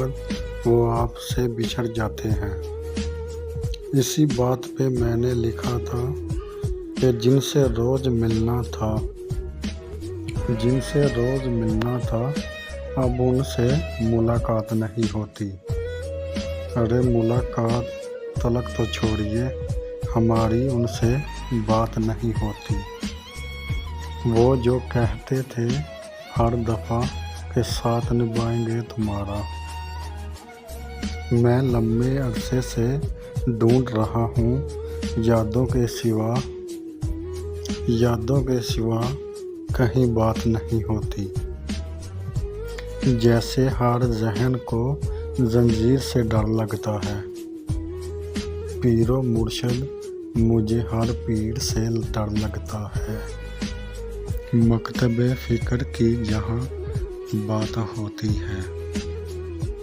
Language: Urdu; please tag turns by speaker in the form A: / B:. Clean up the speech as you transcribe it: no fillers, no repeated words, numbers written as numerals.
A: بعد وہ آپ سے بچھڑ جاتے ہیں۔ اسی بات پہ میں نے لکھا تھا کہ جن سے روز ملنا تھا اب ان سے ملاقات نہیں ہوتی۔ ارے ملاقات تلک تو چھوڑیے، ہماری ان سے بات نہیں ہوتی۔ وہ جو کہتے تھے ہر دفعہ کہ ساتھ نبھائیں گے تمہارا، میں لمبے عرصے سے ڈھونڈ رہا ہوں۔ یادوں کے سوا کہیں بات نہیں ہوتی۔ جیسے ہر ذہن کو زنجیر سے ڈر لگتا ہے، پیر و مرشد مجھے ہر پیر سے ڈر لگتا ہے۔ مکتب فکر کی جہاں بات ہوتی ہے۔